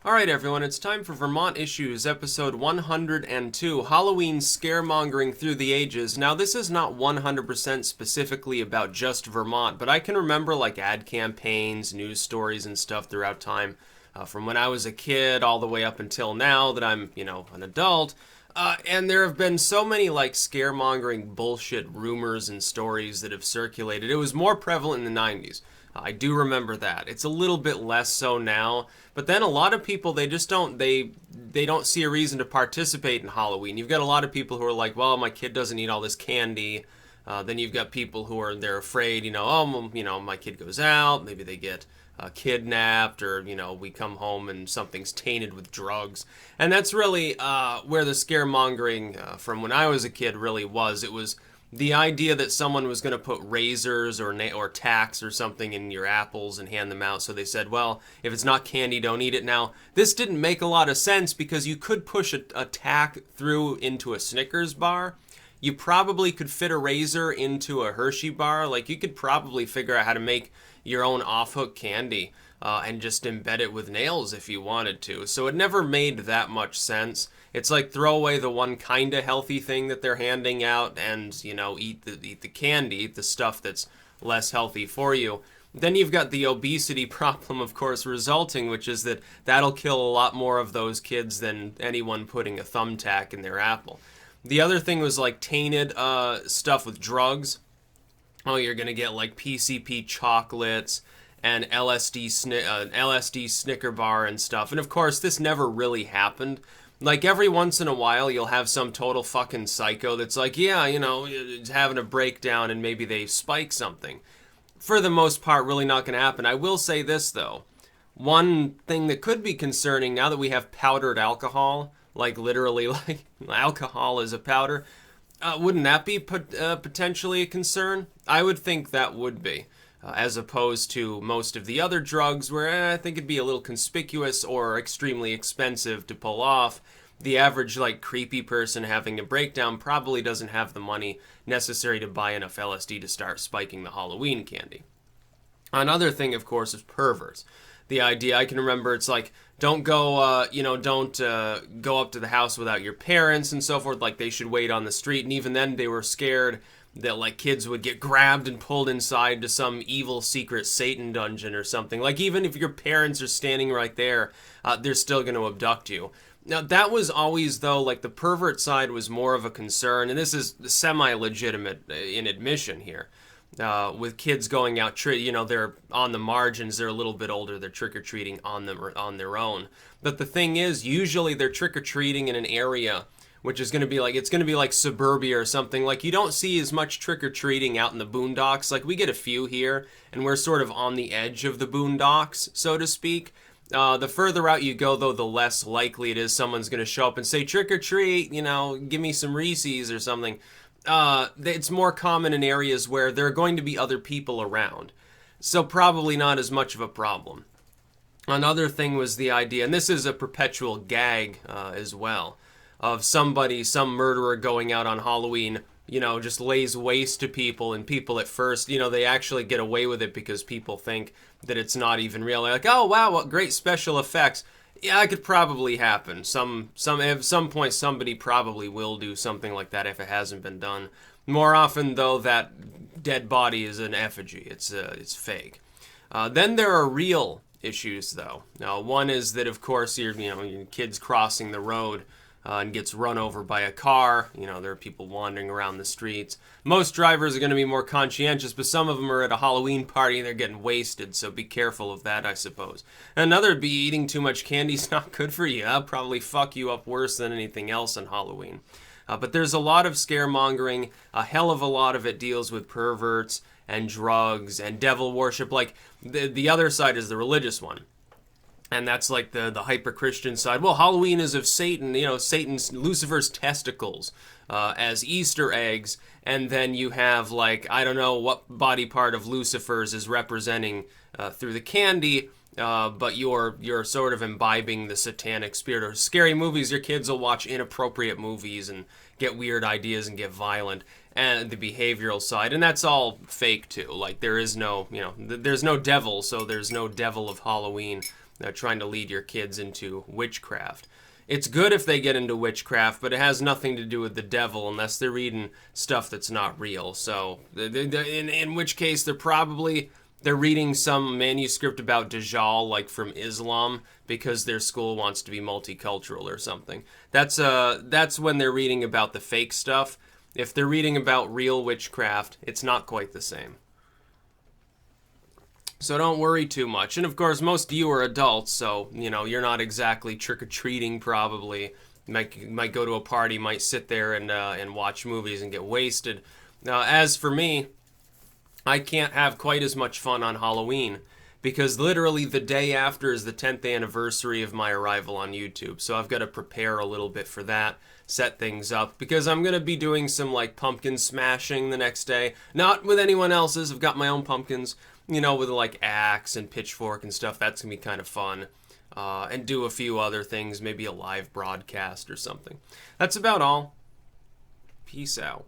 Alright everyone, it's time for Vermont Issues, episode 102, Halloween Scaremongering Through the Ages. Now this is not 100% specifically about just Vermont, but I can remember like ad campaigns, news stories and stuff throughout time, from when I was a kid all the way up until now that I'm, an adult. And there have been so many like scaremongering bullshit rumors and stories that have circulated. It was more prevalent in the 90s. I do remember that. It's a little bit less so now, but then a lot of people they just don't they don't see a reason to participate in Halloween. You've got a lot of people who are like, well, my kid doesn't eat all this candy. Then you've got people who are they're afraid, my kid goes out, maybe they get kidnapped, or we come home and something's tainted with drugs. And that's really where the scaremongering from when I was a kid really was. It was the idea that someone was going to put razors or tacks or something in your apples and hand them out. So they said, well, if it's not candy, don't eat it. Now, this didn't make a lot of sense because you could push a tack through into a Snickers bar. You probably could fit a razor into a Hershey bar. Like, you could probably figure out how to make your own off-hook candy and just embed it with nails if you wanted to. So it never made that much sense. It's like throw away the one kind of healthy thing that they're handing out and, eat the candy, eat the stuff that's less healthy for you. Then you've got the obesity problem, of course, resulting, which is that'll kill a lot more of those kids than anyone putting a thumbtack in their apple. The other thing was like tainted stuff with drugs. Oh, you're going to get like PCP chocolates and LSD Snicker bar and stuff. And of course, this never really happened. Like, every once in a while, you'll have some total fucking psycho that's like, yeah, having a breakdown and maybe they spike something. For the most part, really not going to happen. I will say this, though. One thing that could be concerning now that we have powdered alcohol, like literally like alcohol is a powder, wouldn't that be potentially a concern? I would think that would be. As opposed to most of the other drugs where I think it'd be a little conspicuous or extremely expensive to pull off. The average, like, creepy person having a breakdown probably doesn't have the money necessary to buy enough LSD to start spiking the Halloween candy. Another thing, of course, is perverts. The idea, I can remember, it's like, don't go, don't go up to the house without your parents and so forth. Like, they should wait on the street. And even then, they were scared that like kids would get grabbed and pulled inside to some evil secret Satan dungeon or something. Like, even if your parents are standing right there, they're still going to abduct you. Now, that was always, though, like the pervert side was more of a concern, and this is semi-legitimate in admission here. With kids going out, they're on the margins, they're a little bit older, they're trick-or-treating on their own. But the thing is, usually they're trick-or-treating in an area which is going to be like, it's going to be like suburbia or something. Like, you don't see as much trick-or-treating out in the boondocks. Like, we get a few here, and we're sort of on the edge of the boondocks, so to speak. The further out you go, though, the less likely it is someone's going to show up and say, trick-or-treat, give me some Reese's or something. It's more common in areas where there are going to be other people around. So probably not as much of a problem. Another thing was the idea, and this is a perpetual gag as well, of some murderer going out on Halloween, just lays waste to people, and people at first, they actually get away with it because people think that it's not even real. They're like, oh, wow, what great special effects. Yeah, it could probably happen. At some point, somebody probably will do something like that if it hasn't been done. More often, though, that dead body is an effigy. It's fake. Then there are real issues, though. Now, one is that, of course, your kids crossing the road and gets run over by a car. There are people wandering around the streets. Most drivers are going to be more conscientious, but some of them are at a Halloween party and they're getting wasted, so be careful of that, I suppose. Another would be eating too much candy is not good for you. That'll probably fuck you up worse than anything else on Halloween. But there's a lot of scaremongering. A hell of a lot of it deals with perverts and drugs and devil worship. Like, the other side is the religious one. And that's like the hyper-Christian side. Well, Halloween is of Satan, Lucifer's testicles as Easter eggs. And then you have, like, I don't know what body part of Lucifer's is representing through the candy, but you're sort of imbibing the satanic spirit. Or scary movies, your kids will watch inappropriate movies and get weird ideas and get violent. And the behavioral side, and that's all fake too. Like, there is no, there's no devil, so there's no devil of Halloween. trying to lead your kids into witchcraft. It's good if they get into witchcraft, but it has nothing to do with the devil unless they're reading stuff that's not real. So, in which case, they're reading some manuscript about Dajjal, like from Islam, because their school wants to be multicultural or something. That's when they're reading about the fake stuff. If they're reading about real witchcraft, it's not quite the same. So don't worry too much. And of course, most of you are adults, so, you're not exactly trick-or-treating probably. You might go to a party, might sit there and watch movies and get wasted. As for me, I can't have quite as much fun on Halloween because literally the day after is the 10th anniversary of my arrival on YouTube. So I've got to prepare a little bit for that, set things up, because I'm going to be doing some like pumpkin smashing the next day. Not with anyone else's, I've got my own pumpkins. With like axe and pitchfork and stuff. That's going to be kind of fun. And do a few other things, maybe a live broadcast or something. That's about all. Peace out.